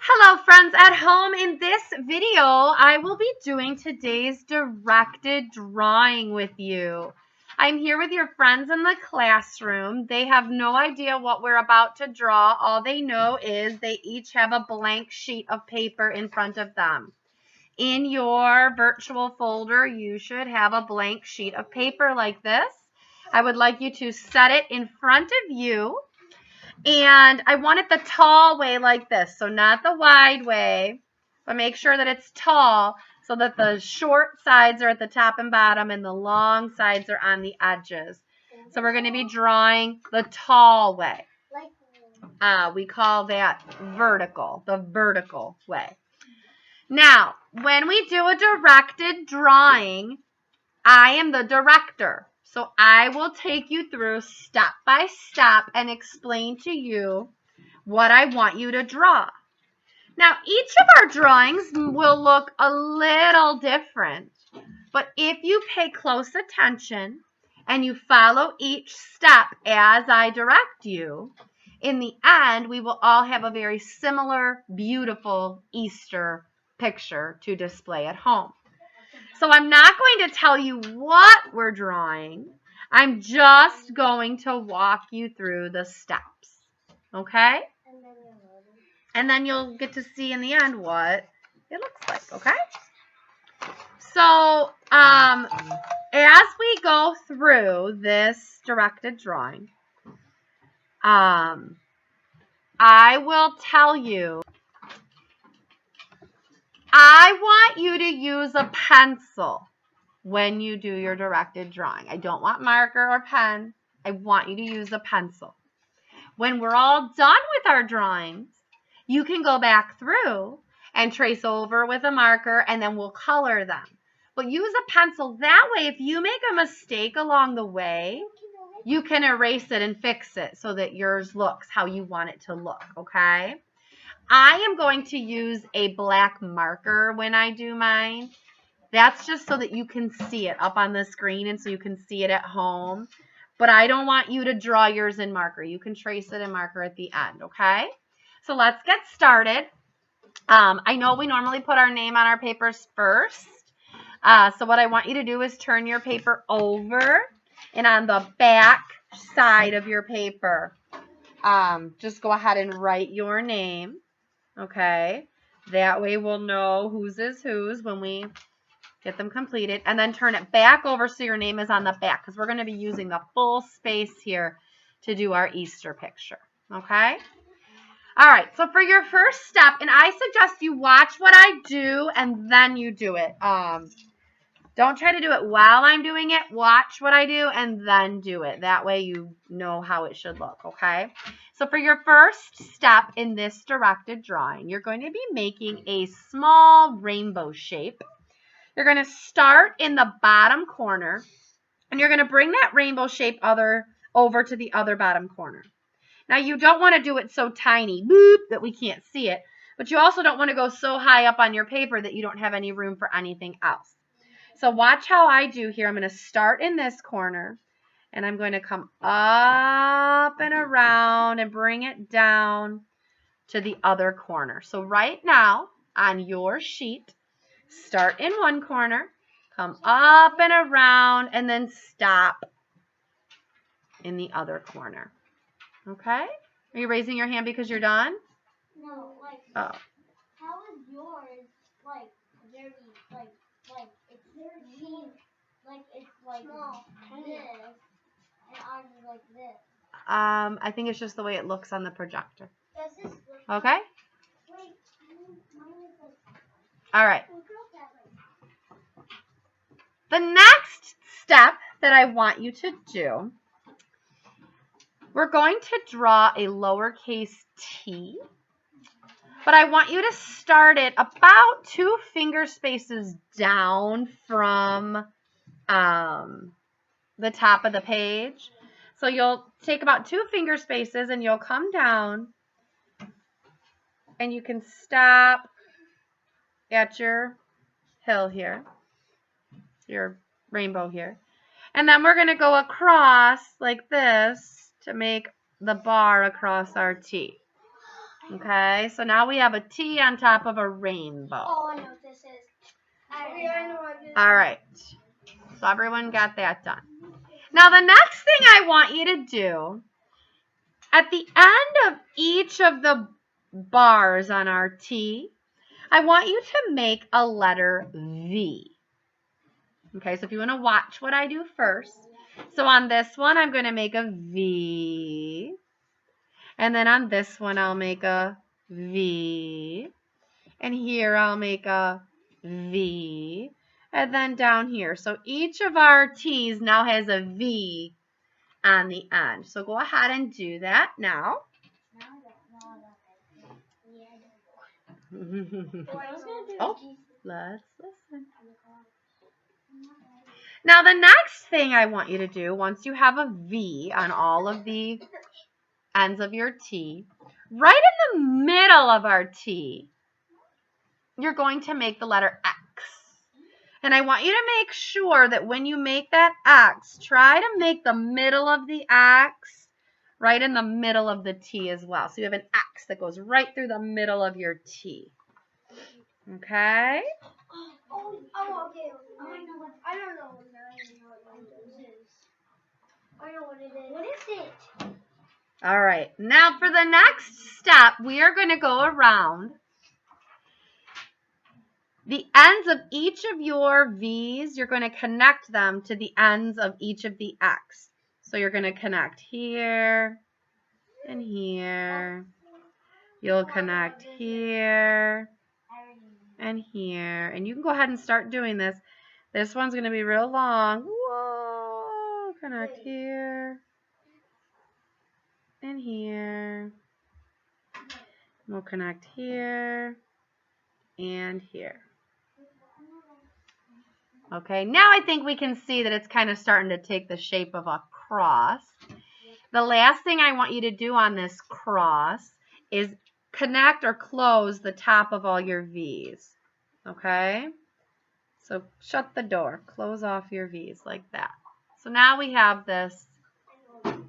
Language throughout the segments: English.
Hello friends at home. In this video, I will be doing today's directed drawing with you. I'm here with your friends in the classroom. They have no idea what we're about to draw. All they know is they each have a blank sheet of paper in front of them. In your virtual folder, you should have a blank sheet of paper like this. I would like you to set it in front of you. And I want it the tall way like this, so not the wide way, but make sure that it's tall so that the short sides are at the top and bottom and the long sides are on the edges. So we're going to be drawing the tall way. We call that vertical, the vertical way. Now, when we do a directed drawing, I am the director. So I will take you through step by step and explain to you what I want you to draw. Now, each of our drawings will look a little different, but if you pay close attention and you follow each step as I direct you, in the end, we will all have a very similar, beautiful Easter picture to display at home. So I'm not going to tell you what we're drawing. I'm just going to walk you through the steps. Okay? And then you'll get to see in the end what it looks like. Okay? So as we go through this directed drawing, I will tell you, I want you to use a pencil when you do your directed drawing. I don't want marker or pen. I want you to use a pencil. When we're all done with our drawings, you can go back through and trace over with a marker and then we'll color them. But use a pencil. That way, if you make a mistake along the way, you can erase it and fix it so that yours looks how you want it to look, okay? I am going to use a black marker when I do mine. That's just so that you can see it up on the screen and so you can see it at home. But I don't want you to draw yours in marker. You can trace it in marker at the end, okay? So let's get started. I know we normally put our name on our papers first. So what I want you to do is turn your paper over, and on the back side of your paper, just go ahead and write your name. Okay, that way we'll know whose is whose when we get them completed. And then turn it back over so your name is on the back because we're going to be using the full space here to do our Easter picture. Okay? All right, so for your first step, and I suggest you watch what I do and then you do it. Don't try to do it while I'm doing it. Watch what I do and then do it. That way you know how it should look, okay? So for your first step in this directed drawing, you're going to be making a small rainbow shape. You're going to start in the bottom corner, and you're going to bring that rainbow shape over to the other bottom corner. Now, you don't want to do it so tiny that we can't see it, but you also don't want to go so high up on your paper that you don't have any room for anything else. So watch how I do here. I'm going to start in this corner, and I'm going to come up and around and bring it down to the other corner. So right now on your sheet, start in one corner, come up and around, and then stop in the other corner. Okay? Are you raising your hand because you're done? No, oh. How is yours, very, it's very pink, it's small, this, and ours is like this. I think it's just the way it looks on the projector. Does this look okay? Wait, mine is All right. The next step that I want you to do, we're going to draw a lowercase t, but I want you to start it about 2 finger spaces down from the top of the page. So you'll take about 2 finger spaces and you'll come down and you can stop at your hill here, your rainbow here. And then we're going to go across like this to make the bar across our T. Okay, so now we have a T on top of a rainbow. Oh, I know what this is. I know what this is. All right, so everyone got that done. Now the next thing I want you to do, at the end of each of the bars on our T, I want you to make a letter V. Okay, so if you want to watch what I do first. So on this one, I'm going to make a V. And then on this one, I'll make a V. And here I'll make a V. And then down here. So each of our T's now has a V on the end. So go ahead and do that now. Oh, let's listen. Now the next thing I want you to do, once you have a V on all of the ends of your T, right in the middle of our T, you're going to make the letter X. And I want you to make sure that when you make that X, try to make the middle of the X right in the middle of the T as well. So you have an X that goes right through the middle of your T. Okay? Oh, okay. I don't know what this is. I know what it is. What is it? All right. Now for the next step, we are going to go around the ends of each of your V's. You're going to connect them to the ends of each of the X. So you're going to connect here and here. You'll connect here and here. And you can go ahead and start doing this. This one's going to be real long. Whoa. Connect here and here. We'll connect here and here. Okay, now I think we can see that it's kind of starting to take the shape of a cross. The last thing I want you to do on this cross is connect or close the top of all your V's. Okay? So shut the door. Close off your V's like that. So now we have this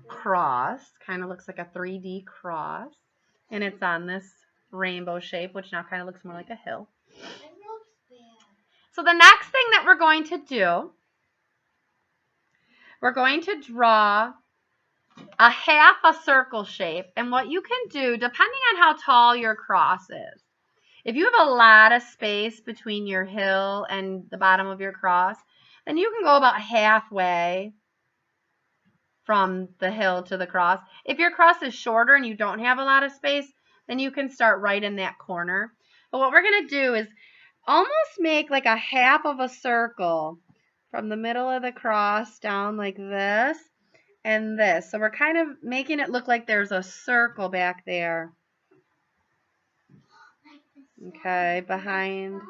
cross. Kind of looks like a 3D cross. And it's on this rainbow shape, which now kind of looks more like a hill. So the next thing that we're going to do, we're going to draw a half a circle shape. And what you can do, depending on how tall your cross is, if you have a lot of space between your hill and the bottom of your cross, then you can go about halfway from the hill to the cross. If your cross is shorter and you don't have a lot of space, then you can start right in that corner. But what we're going to do is almost make like a half of a circle from the middle of the cross down like this and this. So we're kind of making it look like there's a circle back there. Okay, behind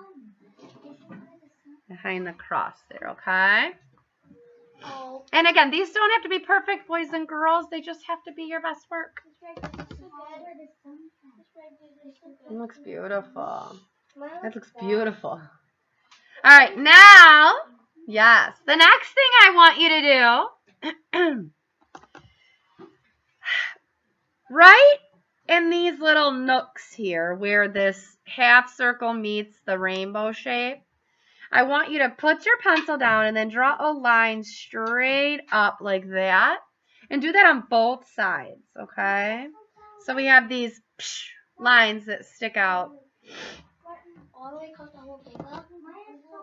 the cross there, okay? And again, these don't have to be perfect, boys and girls. They just have to be your best work. It looks beautiful. That looks beautiful. All right, now, yes, the next thing I want you to do, right in these little nooks here where this half circle meets the rainbow shape, I want you to put your pencil down and then draw a line straight up like that. And do that on both sides, okay? So we have these lines that stick out.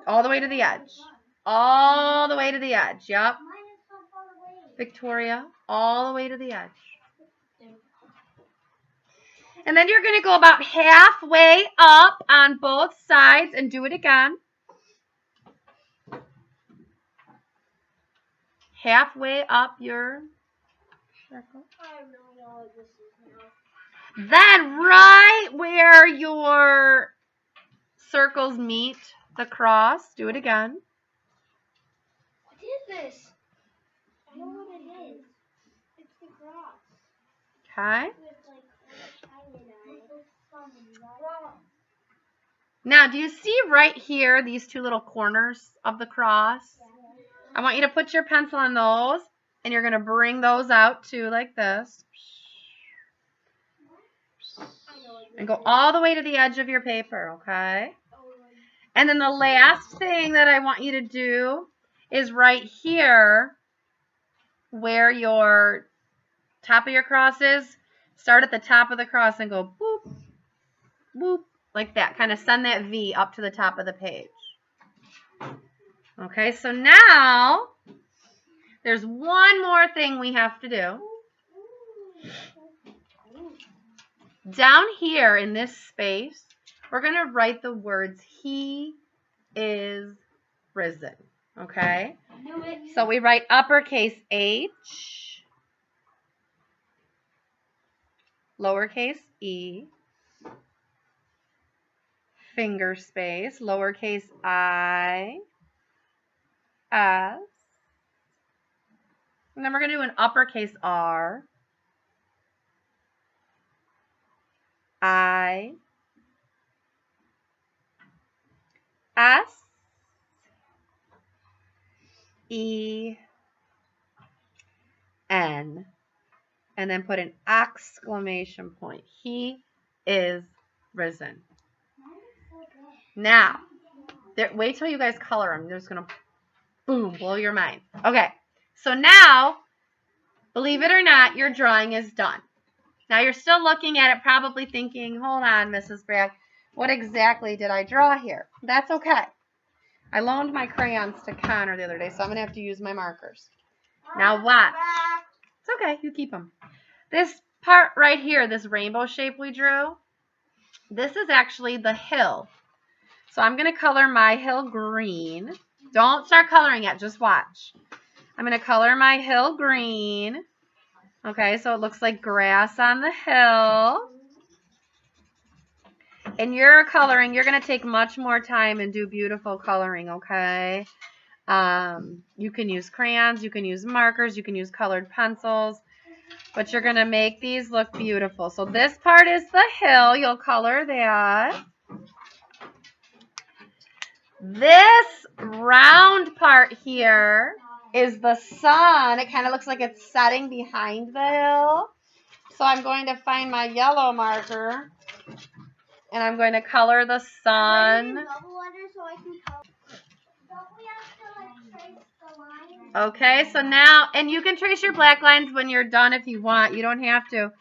All the way to the edge. All the way to the edge, yep. Victoria, all the way to the edge. And then you're going to go about halfway up on both sides and do it again. Halfway up your circle. Then right where your circles meet the cross, do it again. What is this? I don't know what it is. It's the cross. Okay. Now, do you see right here these two little corners of the cross? I want you to put your pencil on those, and you're going to bring those out too like this. And go all the way to the edge of your paper, okay? And then the last thing that I want you to do is right here where your top of your cross is. Start at the top of the cross and go boop, boop, like that. Kind of send that V up to the top of the page. Okay, so now there's one more thing we have to do. Down here in this space, we're going to write the words, he is risen. Okay? So we write uppercase H, lowercase e, finger space, lowercase I, S, and then we're going to do an uppercase R, I, S, E, N, and then put an exclamation point. He is risen. Now, wait till you guys color them. They're just going to, boom, blow your mind. Okay, so now, believe it or not, your drawing is done. Now, you're still looking at it, probably thinking, hold on, Mrs. Bragg, what exactly did I draw here? That's okay. I loaned my crayons to Connor the other day, so I'm going to have to use my markers. Now watch. It's okay, you keep them. This part right here, this rainbow shape we drew, this is actually the hill. So I'm going to color my hill green. Don't start coloring yet, just watch. I'm going to color my hill green. Okay, so it looks like grass on the hill. And you're coloring, you're going to take much more time and do beautiful coloring, okay? You can use crayons, you can use markers, you can use colored pencils, but you're going to make these look beautiful. So this part is the hill. You'll color that. This round part here is the sun. It kind of looks like it's setting behind the hill. So I'm going to find my yellow marker, and I'm going to color the sun. Okay, so now, and you can trace your black lines when you're done if you want. You don't have to.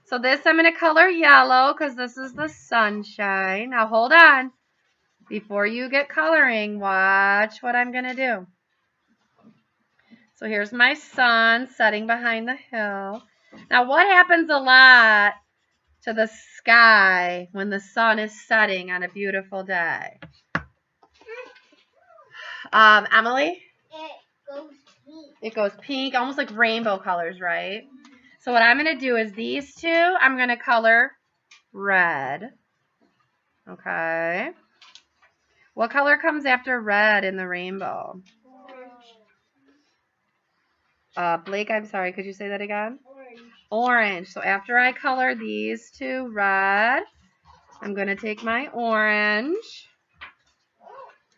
So this I'm going to color yellow because this is the sunshine. Now hold on. Before you get coloring, watch what I'm going to do. So here's my sun setting behind the hill. Now what happens a lot to the sky when the sun is setting on a beautiful day? Emily? It goes pink, almost like rainbow colors, right? So what I'm going to do is these two, I'm going to color red. Okay. What color comes after red in the rainbow? Blake, I'm sorry, could you say that again? Orange. So after I color these two red, I'm going to take my orange,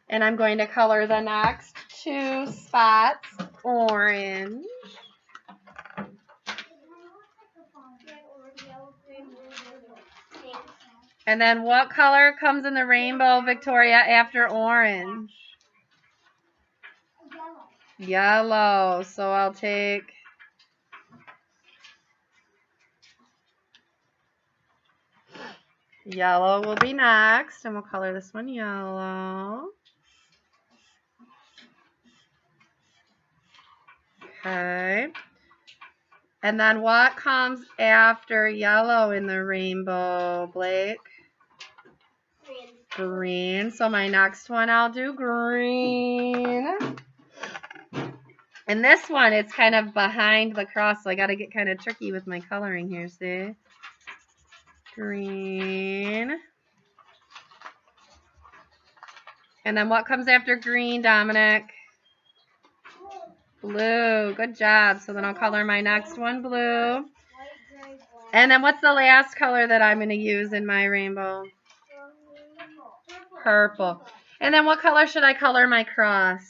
and I'm going to color the next two spots orange. And then what color comes in the rainbow, Victoria, after orange? Yellow. So I'll take yellow will be next, and we'll color this one yellow. Okay. And then what comes after yellow in the rainbow, Blake? Green. So my next one, I'll do green. And this one, it's kind of behind the cross, so I got to get kind of tricky with my coloring here, see? Green. And then what comes after green, Dominic? Blue. Good job. So then I'll color my next one blue. And then what's the last color that I'm going to use in my rainbow? Purple. And then what color should I color my cross?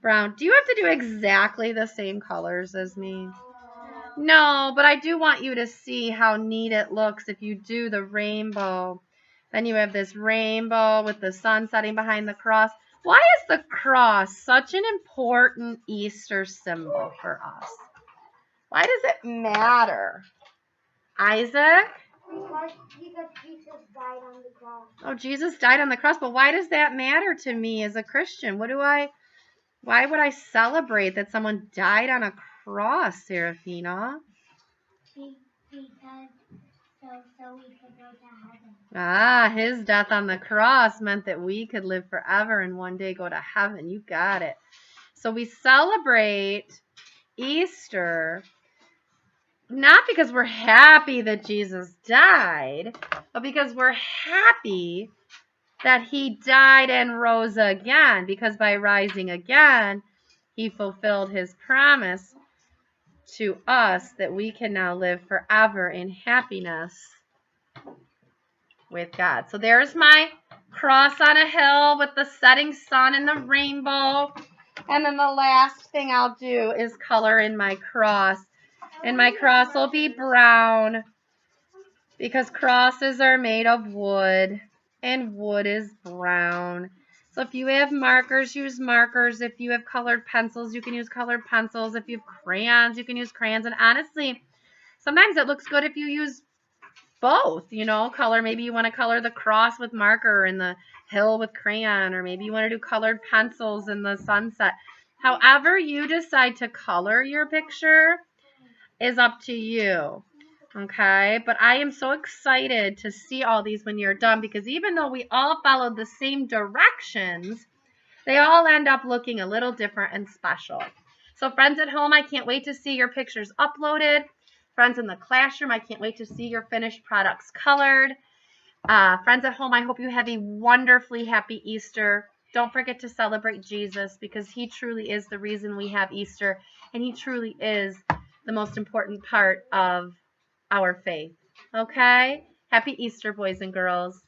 Brown. Do you have to do exactly the same colors as me? No, but I do want you to see how neat it looks if you do the rainbow. Then you have this rainbow with the sun setting behind the cross. Why is the cross such an important Easter symbol for us? Why does it matter? Isaac? Because Jesus died on the cross. Oh, Jesus died on the cross, but why does that matter to me as a Christian? Why would I celebrate that someone died on a cross, Serafina? Because so we could go to heaven. Ah, his death on the cross meant that we could live forever and one day go to heaven. You got it. So we celebrate Easter not because we're happy that Jesus died, but because we're happy that he died and rose again, because by rising again, he fulfilled his promise to us that we can now live forever in happiness with God. So there's my cross on a hill with the setting sun and the rainbow. And then the last thing I'll do is color in my cross. And my cross will be brown because crosses are made of wood and wood is brown. So if you have markers, use markers. If you have colored pencils, you can use colored pencils. If you have crayons, you can use crayons. And honestly, sometimes it looks good if you use both, color. Maybe you want to color the cross with marker and the hill with crayon, or maybe you want to do colored pencils in the sunset. However you decide to color your picture is up to you. Okay, but I am so excited to see all these when you're done, because even though we all followed the same directions, they all end up looking a little different and special. So friends at home, I can't wait to see your pictures uploaded. Friends in the classroom, I can't wait to see your finished products colored. Friends at home, I hope you have a wonderfully happy Easter. Don't forget to celebrate Jesus, because he truly is the reason we have Easter, and he truly is the most important part of our faith. Okay? Happy Easter, boys and girls.